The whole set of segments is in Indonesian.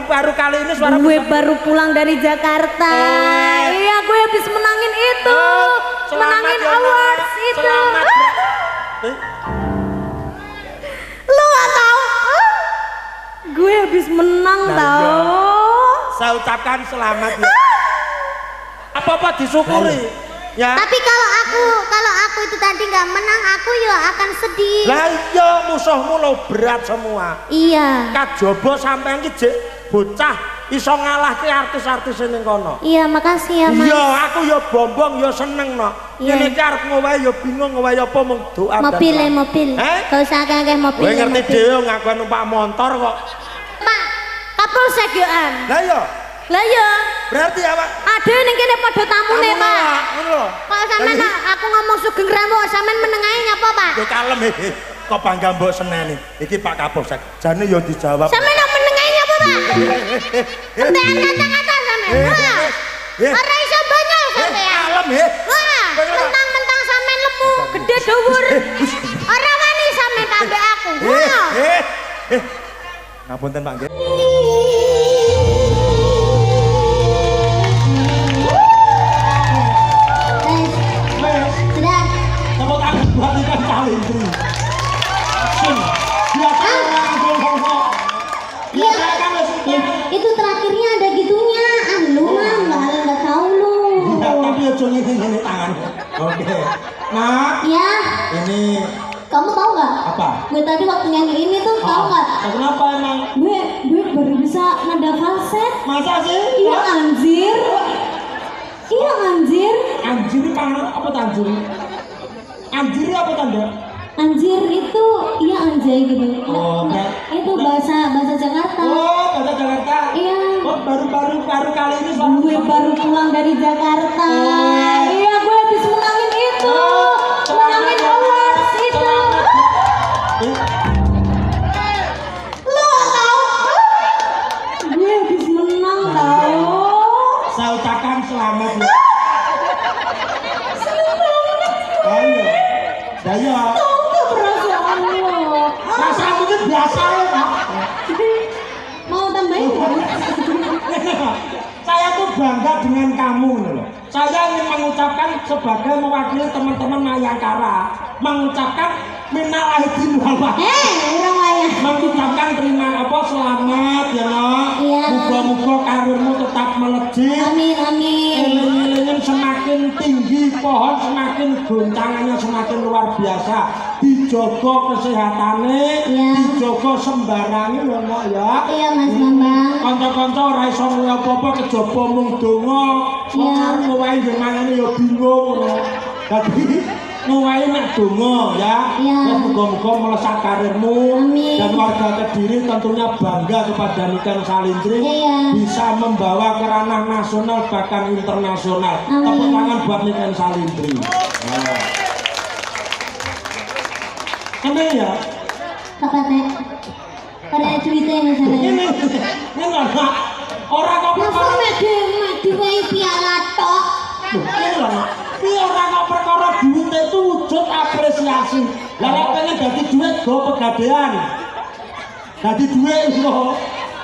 baru kali ini suara gue baru pulang dari Jakarta. Iya, gue habis menangin itu. Menangin awards itu. Selamat. Lu gak tahu? Gue habis menang tahu. Saya ucapkan selamat ya. Apa-apa disyukuri. Ya. Tapi kalau aku itu tadi nggak menang, aku ya akan sedih. Lah iya musuhmu lo berat semua. Iya. Kajaba sampean iki jek bocah iso ngalahke artis-artis ning kono. Iya, makasih ya, Mas. Iya, aku ya bombong ya seneng no. Iya. Ngene iki arep ngowae ya bingung ngowae apa mung doa. Mobil. Gak usah akeh mobil. Kowe ngerti dhewe ngaku numpak motor kok. Pak, Kapolsek yoan. Lah iya. Lah iya. Berarti apa? Ada ning kene padha tamune, Pak. Ngono lho. Kok sampean aku ngomong sugeng remo, sampean meneng ae nyapa, Pak? Yo kalem kok bangga mbok seneni. Iki Pak Kapolsek. Jane yo dijawab. Sampean nak meneng ae nyapa, Pak? Entekan kata-kata sampean. Ora iso banyol sampean. Kalem Wah, mentang-mentang sampean lemu, gede dhuwur. Ora wani sampean tambah aku. Wah. Ngapunten Pak nggih. Tepuk tangan buat ikan kali ini. Itu terakhirnya ada gitunya. Lu mah nggak tahu lu. Tapi aja ngene tangan. Oke. Nah, Ya, ini kamu tahu nggak? apa? Gue tadi waktu nyanyi ini tuh tahu nggak? Kenapa emang? Gue baru bisa nada falset. Masa sih? Iya anjir. Iya anjir. Anjir apa tanjir? Anjir apa tanda? Anjir itu iya anjay gitu. Oh, Itu bahasa Jakarta. Oh, bahasa Jakarta. Iya. Oh, baru kali ini Gue baru pulang dari Jakarta. Iya, gue habis menangin itu. Menangin awards itu. Lo gak tahu? Gue habis menang tahu. Saya ucapkan selamat ya. Ayo. Saya. Tahu nggak perasaan lo? Perasaan itu biasa ya, Pak. Mau tambahin nggak? Saya tuh bangga dengan kamu loh. Saya ingin mengucapkan sebagai mewakili teman-teman Mayangkara, mengucapkan minal aidin wal faizin. Orang wayang. Mengucapkan terima selamat ya no. Iya. Muga-muga karirmu tetap melejit. Amin amin. Eling-elingen semakin tinggi, pohon semakin goncangannya semakin luar biasa. Dijogo kesehatannya, Iya. dijogo sembarangnya lho no ya. Iya Mas Bambang. Kanca-kanca ora iso ngene apa-apa kejaba mung donga. Iya. Wong ngowae yo mangane yo bingung ngono. Dadi ngowae nek donga ya. Iya. Ya muga-muga melesat karirmu. Amin. Dan warga Kediri tentunya bangga kepada Niken Salindri Iya. bisa membawa ke ranah nasional bahkan internasional. Amin. Tepuk tangan buat Niken Salindri. Ini ya. Apa teh? Pada duitnya misalnya. Ini lho, ora kok Masa perkara. medi wae piala tok. Ini lho, ini ora kok perkara duit itu wujud apresiasi. Lah nek pengen dadi duit go pegadean. Dadi duit iso.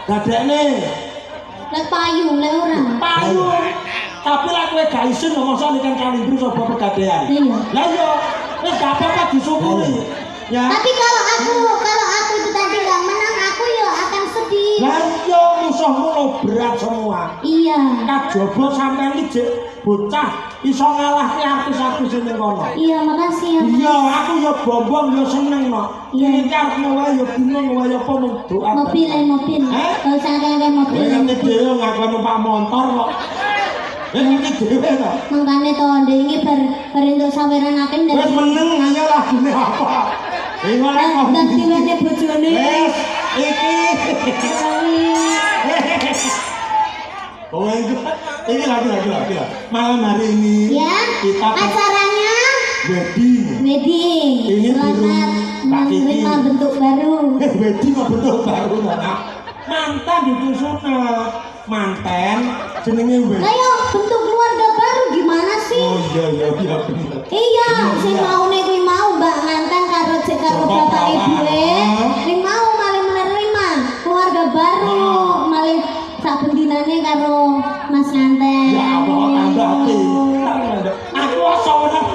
Dadekne Lek payung lek ora. payung. Tapi lah kowe gak isin masa Niken Salindri coba pegadean. Iya. Lah iya, wis gak apa-apa disyukuri. Ya. Tapi kalau aku itu tadi nggak menang, aku ya akan sedih. Lah iya musuhmu lo berat semua. Iya. Kajaba sampean iki jek bocah iso ngalahke artis-artis ning kono. Iya, makasih ya. Mas. Iya, aku ya bombong ya seneng no. Iya. Ini arep ngowae ya bingung ngowae apa mung doa. Mobil. Gak usah akeh mobil. Kowe ngerti dhewe ngaku numpak motor kok. Wis ngerti dhewe to. Mangkane to ndek iki bar entuk saweran akeh Wis ndak. meneng hanya lagune apa. Iki ora kok. Dan diwene bojone. Wis iki. Kowe ini lagi. Malam hari ini Ya. kita Acaranya wedding. Ini Selamat Mbak Kiki. menerima bentuk baru. Wedding kok bentuk baru nah. Mantan ditusukna. Mantan jenenge wedding. Ayo bentuk keluarga baru gimana sih? Oh iya bener. Iya, sing maune kuwi mau Mbak mantan karo bapak ibu sing mau malah menerima keluarga baru, malah hubungannya karo Mas Nganten? Ya Allah tambah pinter. Aku asa wenang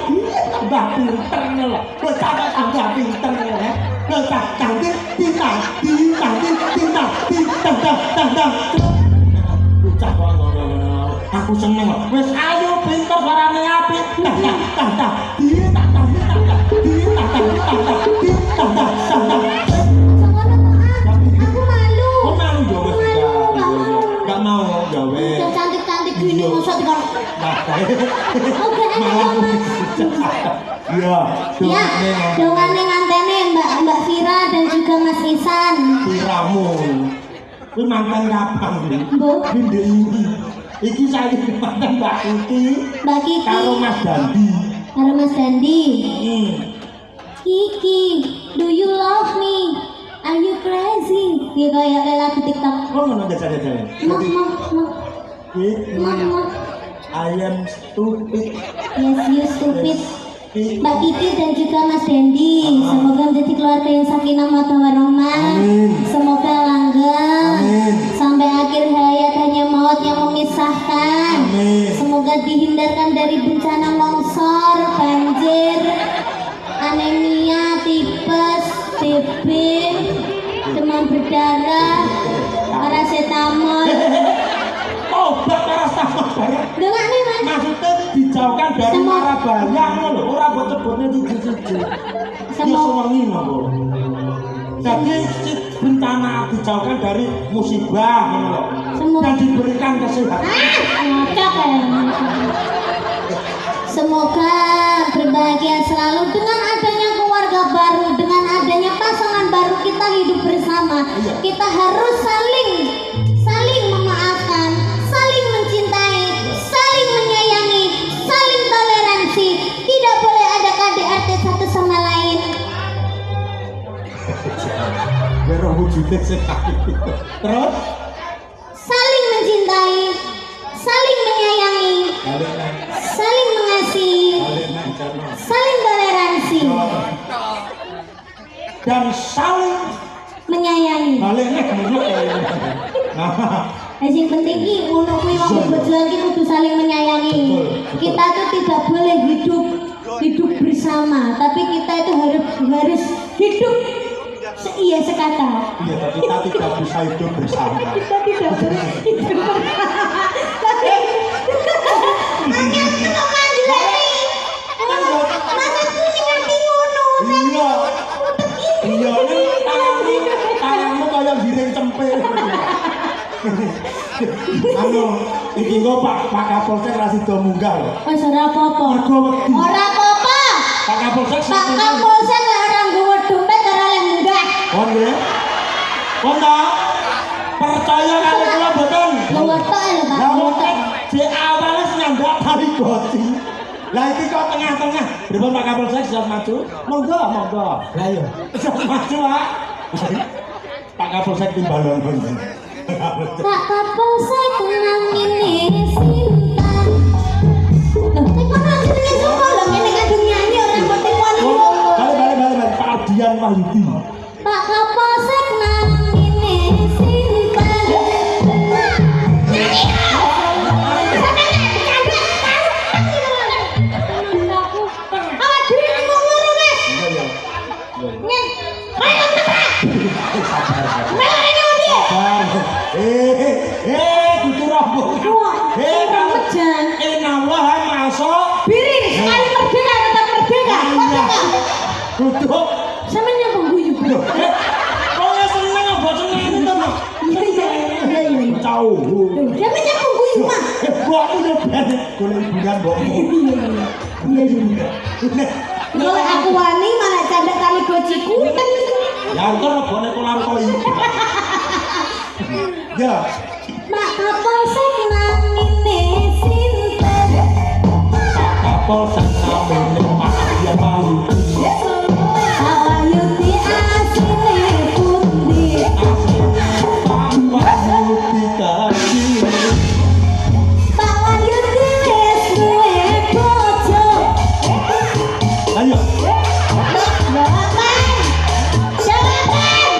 tambah pinter lho. Kowe tambah pinter ya. Kowe cantik tintang. Bocah kok ngono. Aku seneng. Wis ayo pinter barane apik. Cantik-cantik gini masa di Iya, ya, dongane ngantene Mbak Vira dan juga Mas Isan. Viramu. Kuwi mantan kapan iki? Mbok. Iki saya mantan Mbak Kiki. Mbak Kiki. Karo Mas Dandi. Karo Mas Dandi. Kiki, do you love me? Are you crazy? Dia kayak lagu TikTok. Oh, ngono jajal-jajal. Mak. I am stupid. Yes, you stupid. Mbak Kiki dan juga Mas Dendi, semoga menjadi keluarga yang sakinah mawaddah warahmah. Semoga langgeng sampai akhir hayat, hanya maut yang memisahkan. Semoga dihindarkan dari bencana longsor, banjir, anemia, tipes, TB, demam berdarah, paracetamol. Obat paracetamol barang. Dengar nih Mas. Maksudnya dijauhkan dari mara bayang lho, ora bocot-bocotnya cucu-cucu. Ya sewengi monggo. Jadi bencana dijauhkan dari musibah ngono lho. Dan diberikan kesehatan. Ngakak ya. Semoga berbahagia selalu dengan adanya keluarga baru, dengan adanya pasangan baru, kita hidup bersama. Kita harus saling memaafkan, saling mencintai, saling menyayangi, saling toleransi. Tidak boleh ada KDRT satu sama lain. Biar wujudnya sekali. Terus Saling mencintai, saling menyayangi, saling mengasihi, saling toleransi, dan saling menyayangi. balik nih Yang penting ki ngono kuwi wong berjuang ki kudu saling menyayangi. Kita tuh tidak boleh hidup bersama, tapi kita itu harus hidup iya sekata. Iya, tapi kita tidak bisa hidup bersama. Kita tidak boleh hidup bersama. Tapi hanya kita mandiri. Maksudku sing ngerti ngono. Iya. Iya, ini tanganmu kayak giring cempe. Anu, iki kok Pak Kapolsek ra sida munggah lho. Wis ora apa-apa. Mergo wedi. Ora apa-apa. Pak Kapolsek Pak Kapolsek lek ora nggawa dompet ora oleh munggah. Oh nggih. Oh ta? Percaya karo kula mboten. Luwih tok lho Pak. Lah wong di awal wis nyandak tali goti. Lah iki kok tengah-tengah. Pripun Pak Kapolsek siap maju? Monggo, monggo. Lah iya. Siap maju, Pak. Pak Kapolsek timbalan. Pak Kapolsek nang ini simpan. Loh, sing kono jenenge sapa lho ngene kadung nyanyi ora penting kono. Balik Pak Ardian Wahyudi. Pak Kapolsek nang ini simpan. Kudu rombong. Mejan. Inallah masuk. Birin sekali merdeka tetap merdeka. Kudu. Sampeyan nyambung guyu. Kok seneng apa seneng to? Iya. Jauh. Sampeyan nyambung guyu mah. Mbokmu yo ben golek hiburan mbokmu. Iya. Kalau aku wani malah candak kali gociku. Ya entar rebone kolam koi. Ya. Mak Kapolsek nang ini simpen. Kapolsek nang ini Pak Ardian Wahyudi. Wahyudi asine pundi? Pak Wahyudi kasih. Pak Wahyudi wis duwe bojo. Ayo. Jawaban.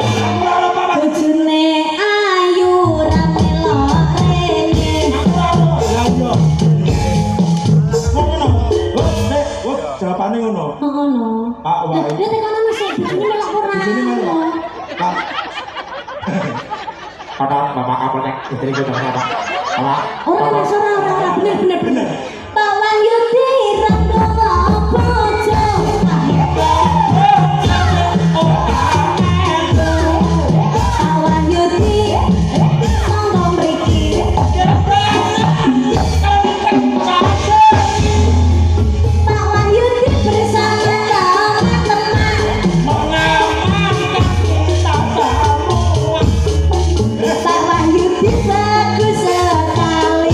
Bojone ayu ra melok rene. Bapak Kapolsek istri gue Bapak. Orang bener. Pak Wahyudi Randono Bojo. Pak Wahyudi monggo mriki. Pak Wahyudi bersama teman-teman. Pak Wahyudi bagus sekali.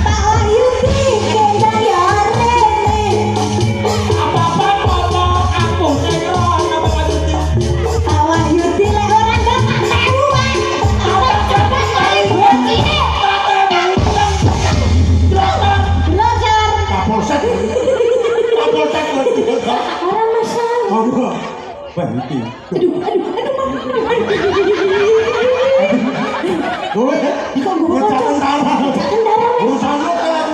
Pak Wahyudi kita ya rene. Pak Wahyudi lek ora dapat sewuan. Ora dapat kali bukti. Belajar. Kapolsek. Ora masalah. Berhenti. Aduh. Gue jangan salah. Urusan lu kan.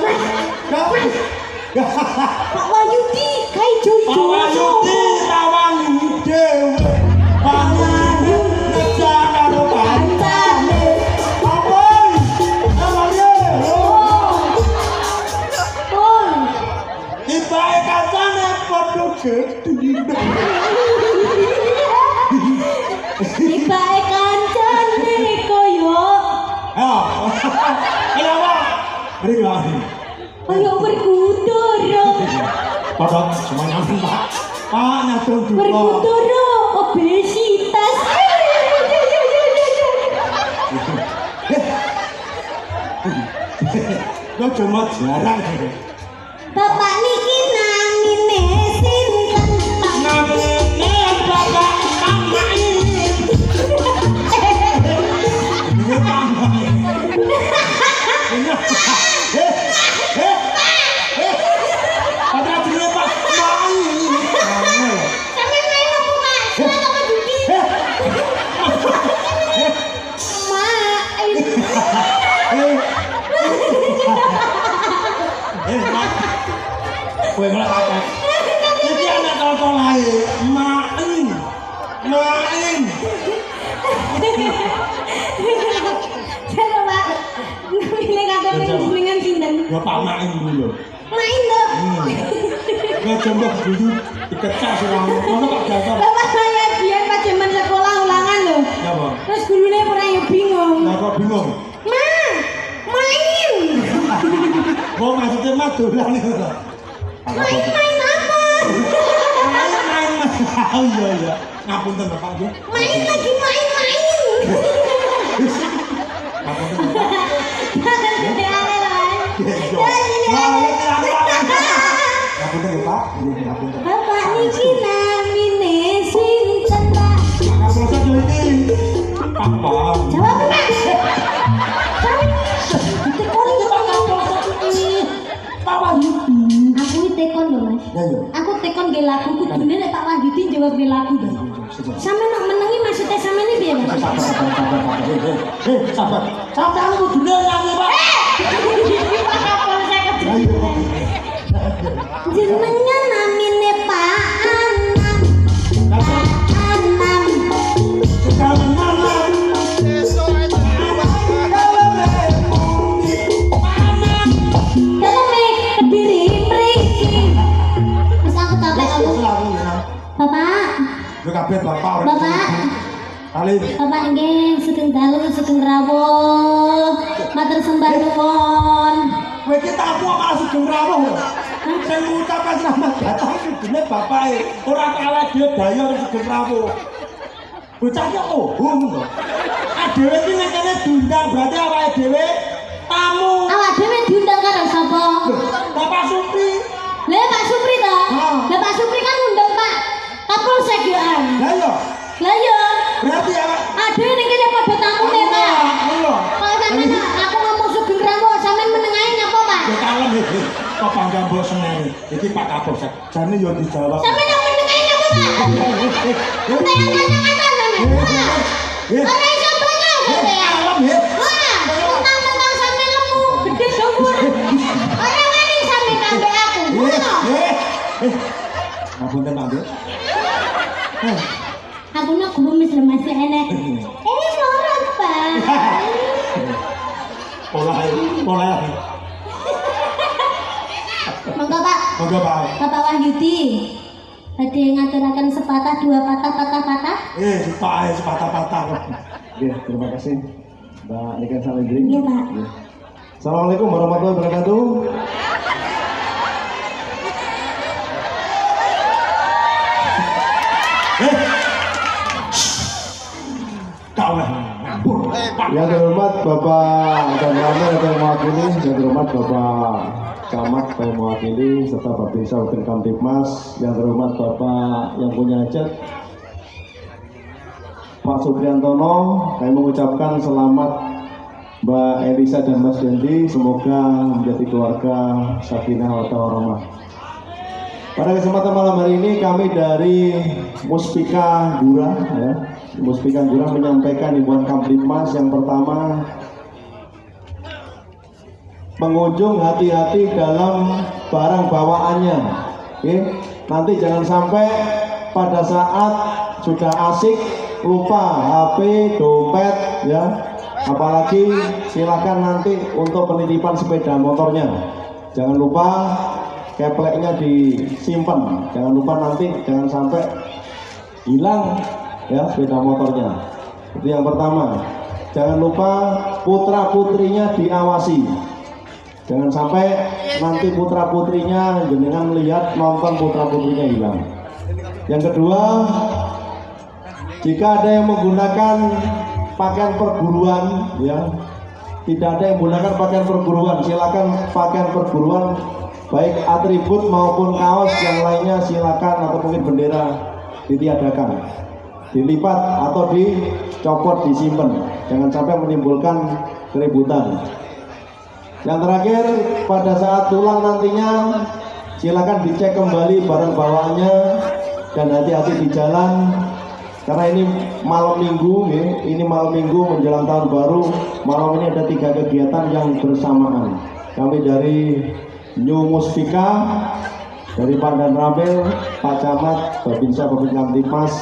Pak Wahyudi kai jojo. Pak Wahyudi tawangi dhewe. Pangayu ngejak karo kancane. Apoi? Namanya. Oh. Tibake kancane padha gedhi. Tibae kancane koyo Ayo, Pak. Beri lagi. koyo berkudara. Padahal semuanya Pak. Pak nyadong dulu. Berkudara obesitas. Lo cuma jarang sih. Bapak niki namine sinten? Namanya Bapak Kamain. Ini Kamain. Padahal dia Pak Kamain. Sampeyan main apa, Pak? Seneng apa judi? Mak. Kowe malah kakak. Iki anak tolong ae, Main. Saya Pak. Namine kadang jenengan sinten? Ya Pak Main dulu. Main lho. Ya jomblo dulu dikecak sirang. Ono kok dasar. Bapak saya biyen pas zaman sekolah ulangan lho. Napa? Terus gurune ora yo bingung. Lah kok bingung? Ma, main. Mau maksudnya mah dolan itu. Main apa? Main. Oh iya. Ngapunten Bapak nggih. Main lagi main. Ngapunten Bapak. Jangan gede aneh lah. Ngapunten ya Pak. Ngapunten. Bapak niki namine sinten, Pak? Kapolsek yo iki. Papa. Jawab, Pak. Tekoni Pak Kapolsek iki. Pak Wahyudi. Aku iki tekon lho, Mas. Ya yo. Aku tekon nggih lagu kudune nek Pak Wahyudi jawab nggih lagu. Sampe nak menengi maksudnya sampe ini piye, Mas? Sabar. Sampai aku kudune nyanyi Pak. Pak Kapolsek Ayo. jenenge namine Pak Anam. Sekarang mana? Daleme Kediri mriki. Wis aku capek aku. Bapak, Yo kabeh Bapak ora. Bapak. Kali Bapak nggih sugeng dalu sugeng rawuh. Matur sembah nuwun. kowe iki tak aku malah sugeng rawuh. Sing ngucapkan selamat datang kudune bapake. Ora kalah dhewe dayo sugeng rawuh. Bocahnya ohong lho. Dhewe iki nek kene diundang berarti awake dhewe tamu. Awak dhewe diundang karo sapa? Bapak Supri. Lah Pak Supri to? Oh. Lah Pak Supri kan ngundang Pak Kapolsek yo an. Lah yo. Lah yo, Berarti awak adewe ning kene padha tamune Pak. Lho. Kalau sampean aku ngomong sugeng rawuh sampean meneng ae nyapa Pak? Yo kalem iki. Kok bangga mbok seneni. Iki Pak Kapolsek. Jane yo dijawab. Sampean yang meneng ae nyapa Pak? Sampean nyanyi-nyanyi sampean. Ora iso banyak sampean. Kalem ya. Wah, mentang-mentang sampean lemu gede dhuwur. Ora wani sampean ambek aku. Ngono. Ngapunten Pak Nggih. Aku nak kumis lemas enek. Lorot Pak. Pola. Monggo Pak. Monggo Pak. Bapak Wahyudi. Badhe ngaturaken sepatah dua patah. Sepatah-patah. Oke, terima kasih Mbak Niken Salendri. Iya Pak. Assalamualaikum warahmatullahi wabarakatuh. Kau lah ngapur. Yang terhormat Bapak dan Ramil yang mewakili, yang terhormat Bapak Camat yang mewakili, serta Babinsa Wakil Kamtibmas, yang terhormat Bapak yang punya hajat, Pak Supriantono, kami mengucapkan selamat Mbak Elisa dan Mas Dendi, semoga menjadi keluarga sakinah mawaddah warahmah. Pada kesempatan malam hari ini kami dari Muspika Gura, ya, Muspika Gura menyampaikan himbauan Kamtibmas yang pertama, pengunjung hati-hati dalam barang bawaannya. Oke? Nanti jangan sampai pada saat sudah asik lupa HP, dompet, ya. Apalagi silakan nanti untuk penitipan sepeda motornya. Jangan lupa kepleknya disimpan. Jangan lupa nanti jangan sampai hilang ya sepeda motornya. Itu yang pertama. Jangan lupa putra putrinya diawasi. Jangan sampai nanti putra putrinya jenengan melihat nonton putra putrinya hilang. Yang kedua, jika ada yang menggunakan pakaian perguruan, ya, tidak ada yang menggunakan pakaian perguruan, silakan pakaian perguruan baik atribut maupun kaos yang lainnya silakan, atau mungkin bendera ditiadakan, dilipat atau dicopot, disimpan, jangan sampai menimbulkan keributan. Yang terakhir, pada saat pulang nantinya silakan dicek kembali barang bawaannya dan hati-hati di jalan. Karena ini malam minggu, ya, ini malam minggu menjelang tahun baru. Malam ini ada 3 kegiatan yang bersamaan. Kami dari New Muspika, dari Pak dan Ramil, Pak Camat, Babinsa, Babin Kamtibmas,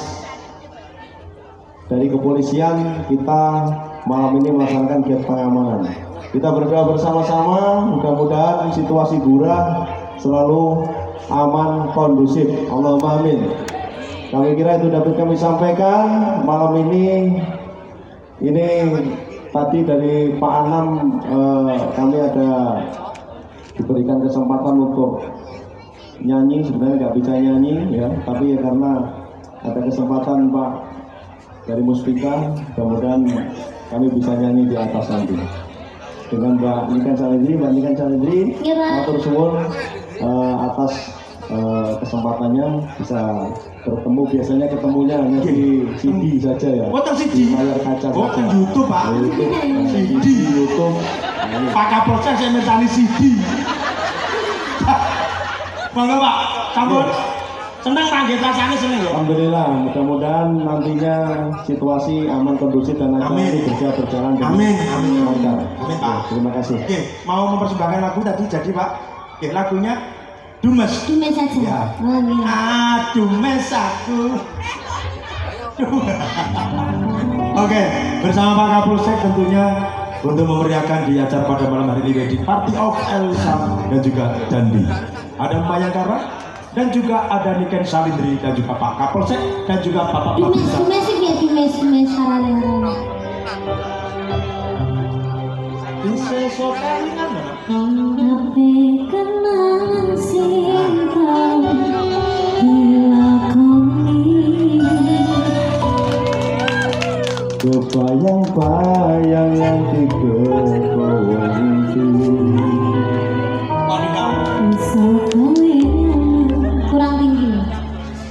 dari kepolisian, kita malam ini melaksanakan kegiatan pengamanan. Kita berdoa bersama-sama, mudah-mudahan situasi Gura selalu aman, kondusif. Allahumma amin. Kami kira itu dapat kami sampaikan malam ini. Ini tadi dari Pak Anam, kami ada diberikan kesempatan untuk nyanyi. Sebenarnya nggak bisa nyanyi ya, tapi ya karena ada kesempatan Pak dari Muspika, kemudian kami bisa nyanyi di atas nanti dengan Mbak Niken Salendri. Mbak Niken Salendri, matur suwun atas kesempatannya bisa bertemu. Biasanya ketemunya hanya di CD saja ya. Bukan CD. Di layar kaca saja. Bukan YouTube Pak. CD, YouTube. Pak Kapolsek saya mentali CD. Monggo Pak, sampun. Senang panggil rasanya seneng ya. Alhamdulillah, mudah-mudahan nantinya situasi aman, kondusif dan acara ini bisa berjalan dengan lancar. Amin Pak. Terima kasih. Oke, mau mempersembahkan lagu tadi jadi Pak. Oke, lagunya Dumes. Dumes saja. Ya. Oh, iya. Dumes aku. Oke, bersama Pak Kapolsek tentunya untuk memeriahkan di acara pada malam hari ini wedding party of Elsa dan juga Dandi. Ada Mayangkara dan juga ada Niken Salendri dan juga Pak Kapolsek dan juga Bapak Babinsa. Dumes sih biar dumes harane. Bisa sokalingan mana? Tapi kenangan simpang dilakoni, kebayang-bayang yang dikebawangi kurang tinggi.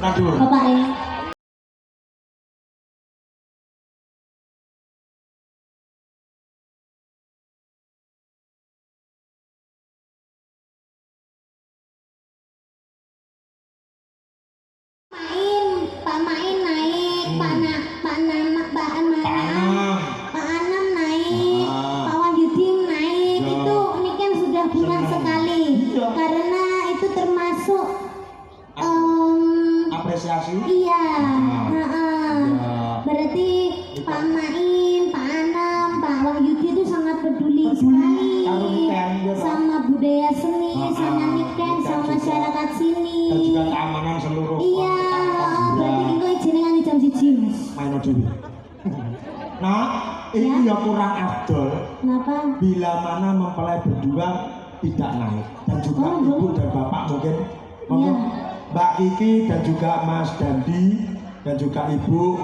Nadur. Bapak ya. Pak Main naik, Pak Anam naik, Pak Wahyudi naik. Itu ini kan sudah banyak sekali karena itu termasuk Apresiasi. iya, main dhewe. Nah, ini ya kurang afdol. Kenapa? Bila mana mempelai berdua tidak naik dan juga ibu dan bapak mungkin Mbak Kiki dan juga Mas Dandi dan juga ibu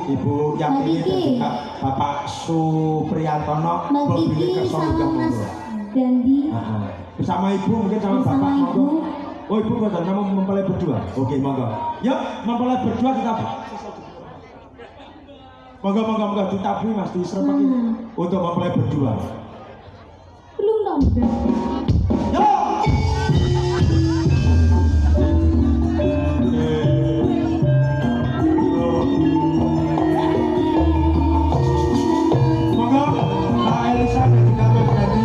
Yakini dan juga Bapak Supriyantono Mbak Kiki sama Mas Dandi bersama ibu mungkin sama bapak monggo. Oh ibu betul nama mempelai berdua. Oke monggo. Yuk mempelai berdua kita monggo ditabui Mas diserempaki untuk mempelai berdua. belum dong. Yo. Monggo Mbak Elisa dan juga Mas Dandi.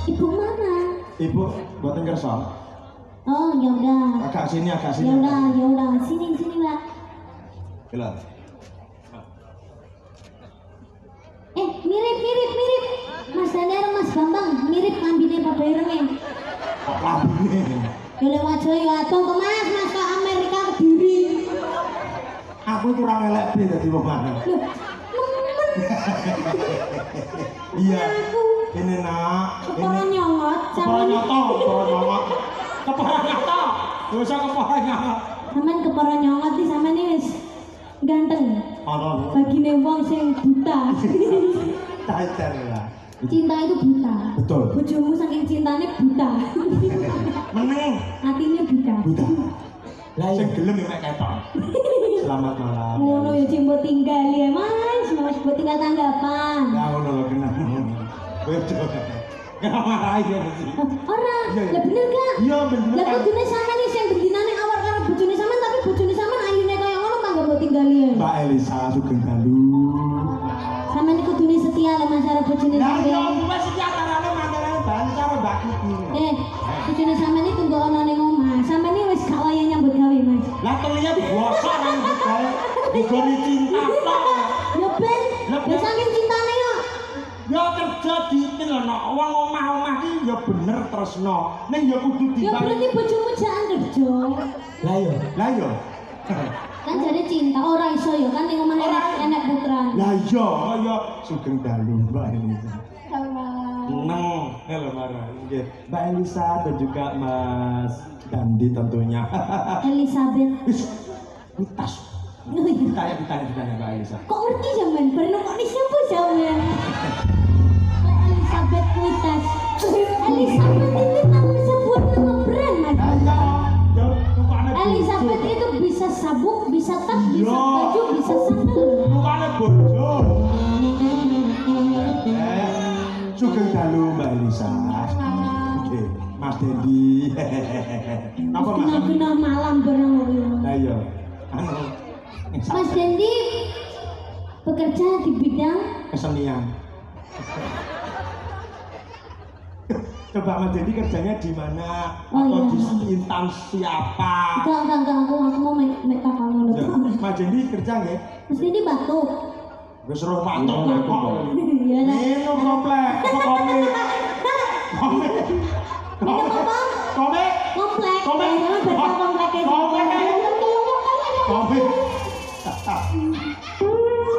Ibu mana? Ibu buatan kerso. Oh ya udah. Agak sini. Ya udah. Sini Mbak. Gila. Mirip. Mas Dani karo Mas Bambang mirip lambine Pak Bairenge. Kok lambine? Ya lewat Jawa atau ke Mas ke Amerika Kediri. Aku kurang elek piye dadi wong lanang. Loh, nemen. Iya. Ini nak. Kepala nyongot. Kepala nyongot. Dosa kepala nyongot. Sampeyan kepala nyongot iki sampeyan wis ganteng. Ono. Bagine wong sing buta. Tajar lah. Cinta itu buta. Betul. Bojomu saking cintane buta. Meneng. Hatinya buta. Buta. Lah sing gelem nek ketok. Selamat malam. Ngono ya cimbo tinggal ya Mas buat tinggal tanggapan. Ya ngono lho kenal. Betul. Kenapa marahi ya mesti? Ora, Iya, iya. lah bener gak? Iya bener. Lah kudune sampean iki sing bendinane awak karo bojone sampean tapi bojone sampean ayune kaya ngono mangga mbok tinggal ya. Mbak Elisa Sugeng Dalu. Sampean iku kudune setia lah Mas karo bojone Lah iya sampean. kuwi setia karane mantanane ban karo Mbak Kiki. Bojone sampean iki tunggu ana ning omah. Sampean iki wis gak waya nyambut gawe Mas. Lah terlihat bosok nang budal. Digoni cinta tok. Ya ben, ya saking cintane yo. Ya kerja diitin lho nek wong omah-omah iki ya bener tresno. Ning ya kudu Ya berarti bojomu jangan kerja. Lah yo. Kan jadi cinta ora iso ya kan ning omah enek putra. Lah iya kaya Sugeng Dalu Mbak Elisa. Halo marah. Nggih. Mbak Elisa dan juga Mas Dandi tentunya. Elizabeth. Mitas. Oh iya. Ditanya Mbak Elisa. Kok ngerti zaman? Baru kok ini siapa zaman? Elizabeth Mitas. Elizabeth itu nama sebuah nama brand Mas. Elizabeth itu bisa sabuk, bisa tas, bisa baju, bisa sandal. Bukannya bojo. Sugeng Dalu Mbak Elisa. Oke, Mas Dendi. Apa Mas? Kena malam bareng. Lah iya. Mas Dendi bekerja di bidang kesenian. Coba Mas Dendi kerjanya di mana? Atau di instansi apa? Enggak, aku mau make kakak ngono. Mas Dendi kerja nggih? Mas Dendi batuk. Wis roh patok kok. Iya lah. Minum komplek, apa komik? Komik. Minum apa? Komik. Komplek. Komik. Jangan baca kompleknya. Komik.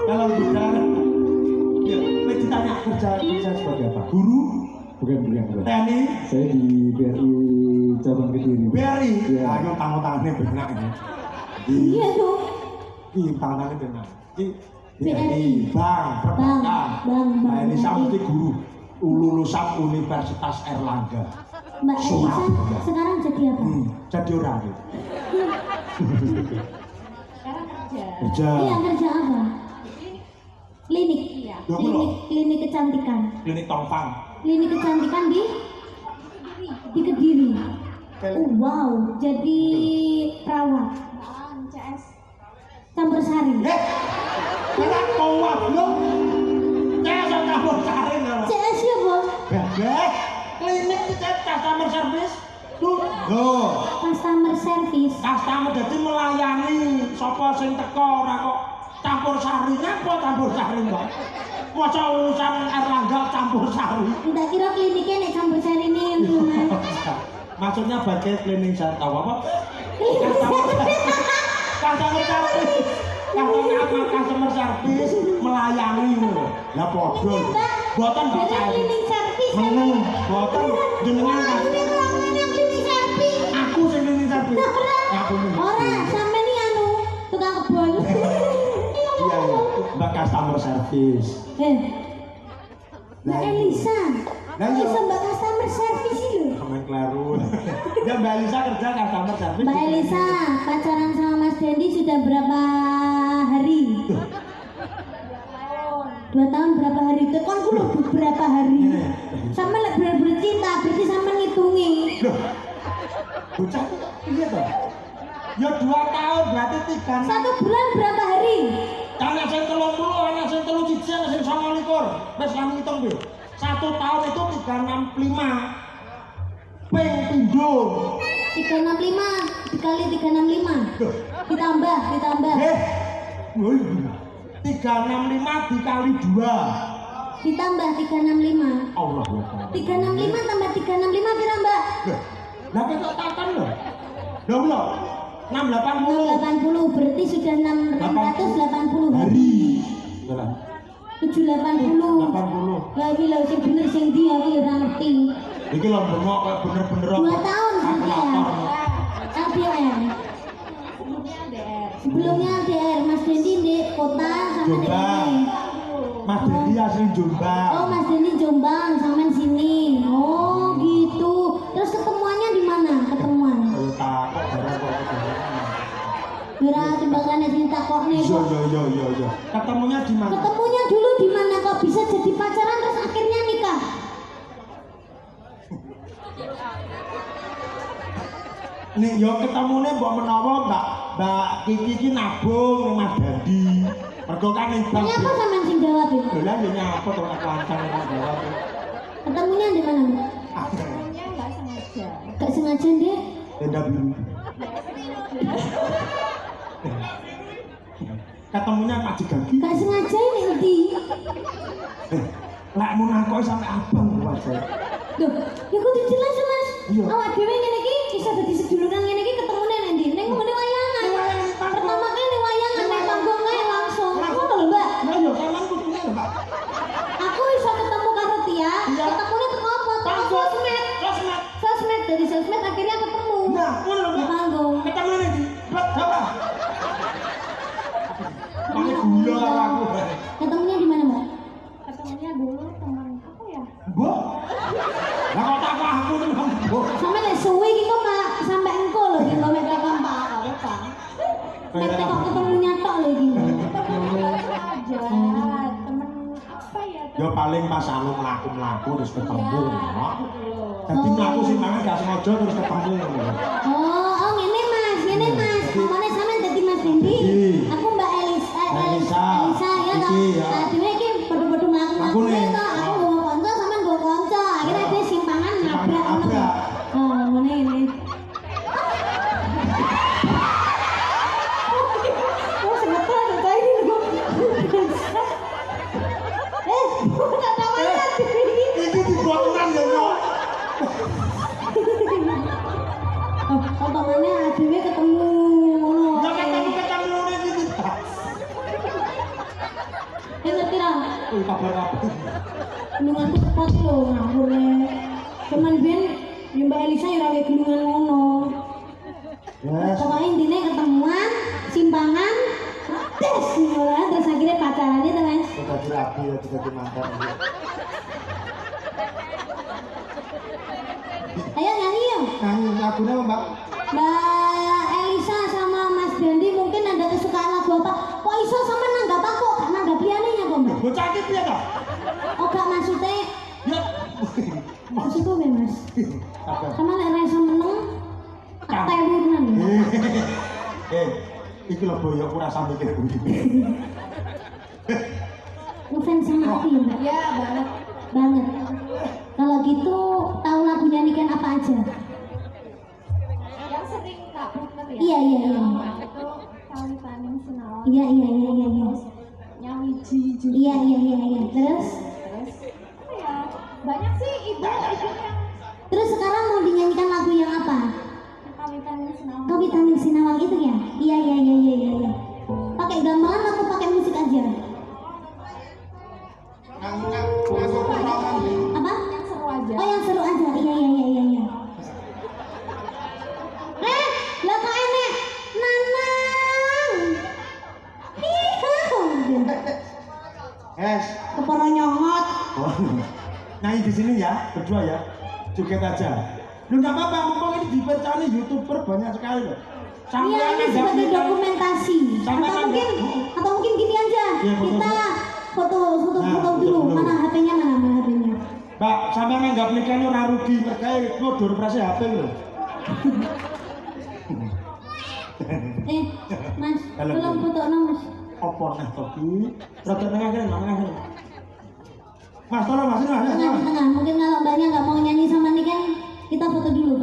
Kalau bicara, ya, ditanya kerja sebagai apa? Guru? Bukan. TNI? Saya di BRI cabang Kediri. BRI? Iya. Ayo tangan-tangannya benar ini. Iya tuh. Ini tangannya benar. Ini BRI. Bang, perbankan. Bang. Mbak Elisa mesti guru lulusan Universitas Erlangga. Mbak Elisa sekarang jadi apa? Jadi orang gitu. Kerja. Iya kerja apa? Klinik. Ya, belum. Klinik kecantikan. Klinik Tongfang. Klinik kecantikan di Kediri. Oh, wow, jadi perawat. Campur sari. Kena kowa belum. Saya campur sari lho. CS ya, Bos? Bebek. Klinik customer service. Tuh. Customer service. Customer jadi melayani sapa sing teko ora kok campur sari. Napa campur sari kok? Maca urusan Erlangga campur sari. Kita kira kliniknya nek campur sari ini Maksudnya bagai klinik saya tahu apa? Customer service melayani lho. Lah padha. Boten baca. Klinik service. Meneng, boten jenengan kan. Klinik service. Aku sing klinik service. Aku Ora, sampe ni anu tukang kebon. Iya, Mbak customer service. Mbak Elisa. Lah iya. Elisa Mbak customer service itu. Kamen kleru. Ya Mbak Elisa kerja customer service. Mbak Elisa pacaran sama Mas Dendi sudah berapa hari? 2 tahun berapa hari? Tekon ku lho berapa hari? Sama lek bener-bener cinta berarti sama ngitungi. Loh. Bocah iya toh. Ya 2 tahun berarti 3. 1 bulan berapa hari? Anak sing 30, anak sing 31, anak sing 29. Wis kami hitung piye? 1 tahun itu 365. Ping pindho. 365 dikali 365. Ditambah. Woi. 365 dikali 2. Ditambah 365. Allah Akbar. 365 tambah 365 pira, Mbak? Lah kok takon lho. Lho lho. 680 80 berarti sudah 680 hari. Berapa? 780. 80. Lah iki lho sing bener sing ndi aku ya ora ngerti. Iki lho bengok kok bener-bener 2 tahun sampean. LDR. Sebelumnya LDR Mas Dendi di kota sama di Jombang. Mas Dendi asli Jombang. Oh, Mas Dendi Jombang sama sini. Oh, gitu. Terus ketemuannya di mana? Ketemuan. Kalau takut barang kok Bira timbangannya sing takokne kok. Iya. Ketemunya di mana? Ketemunya dulu di mana kok bisa jadi pacaran terus akhirnya nikah? Nih yo ketemune mbok menawa Mbak Kiki iki nabung ning Mas Dendi. Mergo kan ning bank. Nyapa sampean sing jawab ya? Lho lah yo nyapa to nek lancang nek jawab. Ketemunya di mana, Mbak? Gak sengaja deh. Tenda biru. Ketemunya Pak Jigagi. Gak sengaja ini nanti. Lek mun aku sampe abang wae. Duh, ya kudu jelas Mas. Iya. Awak dhewe ngene iki bisa dadi seduluran ngene iki ketemune nanti. Ning ngene wayangan. Pertama kali ning wayangan ning panggung kae langsung. Ngono lho, Mbak. Lah yo sampean kudune lho, Pak. Aku iso ketemu karo Tia. Ketemune teko apa? Teko sosmed. Sosmed dari sosmed akhirnya ketemu. Nah, ngono lho, Di Pak. panggung. Ketemune di berapa? Pakai gula karo aku. Ketemunya di mana, Mbak? Ketemunya dulu teman apa ya? Mbok. Lah kok tak aku ning mbok. Sampe nek suwe iki kok Pak sampe engko lho iki kok mek teko Pak. Nek teko ketemunya tok lho iki. Aja temen apa ya? Ya paling pas anu mlaku-mlaku terus ketemu ngono. Dadi mlaku sing mangan gak sengaja terus ketemu ngono. Oh, ngene Mas. Namanya sampean dadi Mas Dendi. Iya. Aku Mbak Elisa. Elisa. Elisa ya toh. Iki, ya. Nah, dhewe iki padha-padha mlaku-mlaku Aku nih. toh. Aku nggawa kanca sampean nggawa kanca. Akhirnya dia simpangan nabrak ngono. Nabrak. Oh, ngene ini. Oh, sebetulnya ada kayak gini loh. Tak tahu mana ini. Iki dibuangan ya, Nyok. Omongannya adewe ketemu ngono. Ya ketemu ning iki. Ngerti ra? Kabar apa? Gendungan tuh tepat lho ngawurne. Cuman ben Mbak Elisa ya ora gendungan ngono. Yes. Pokoknya intinya ketemuan, simpangan, tes ngono terus akhirnya pacaran itu kan. Sudah dirapi ya, sudah dimantan. Ayo nyanyi yuk. Nyanyi lagunya apa, Mbak? Mbak Elisa sama Mas Dendi mungkin ada kesukaan lagu apa? Kok iso sama nanggap aku? Gak nanggap liane ya kok Mbak? Bocah iki piye to? Oh gak maksudnya Ya Maksudku ya Mas. Apa? Sama lek ra iso meneng tak tewu tenan. Iki lho boyo aku rasa mikir begitu. Ngefans sama aku ya Mbak? Iya banget. Banget. Kalau gitu tahu lagu nyanyikan apa aja? Yang sering Kak puter ya. Iya. Itu Kawitanning Sinawang. Iya. Nyawiji juga. Iya. Terus Terus apa ya? Banyak sih ibu yang terus sekarang mau dinyanyikan lagu yang apa? Kawitanning Sinawang. Kawitanning Sinawang itu ya? Iya. Pakai gamelan atau pakai musik aja? Apa? Yang seru aja. Oh yang seru aja. Iya. Lah kok enek Nanang. Kepala nyongot. Oh, nyanyi di sini ya, berdua ya, joget aja. Lu nggak apa-apa, mumpung ini dipercaya YouTuber banyak sekali loh. Iya ini sebagai dokumentasi. Atau mungkin gini aja. Iya, foto. Kita foto Nah, dulu. foto. Mana HP-nya? Mbak, sampai nganggap nikah ini ora rugi, mereka ngodur operasi HP loh. Mas, Halo, belum Bu. foto Mas. Apa nih topi? Rada tengah kene, tengah. Mas, tolong Mas, ini Mas. Tengah. Mungkin kalau mbaknya nggak mau nyanyi sama Niken, kita foto dulu.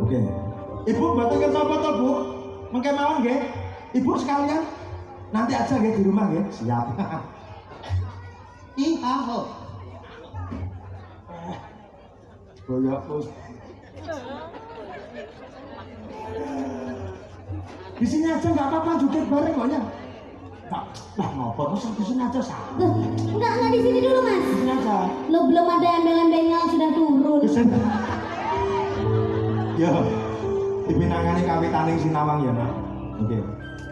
Oke. Ibu mboten sapa to, Bu? Mengke mawon nggih. Ibu sekalian nanti aja nggih di rumah nggih. Siap. Ihaho. Boyok terus. Di sini aja nggak apa-apa joget bareng kok ya. Lah ngopo terus di sini aja sah. Loh, enggak di sini dulu Mas. Di sini aja. Lo belum ada embel-embelnya sudah turun. Di sini. Yo. Dipinangani Kawitanning Sinawang ya, Nak. Oke.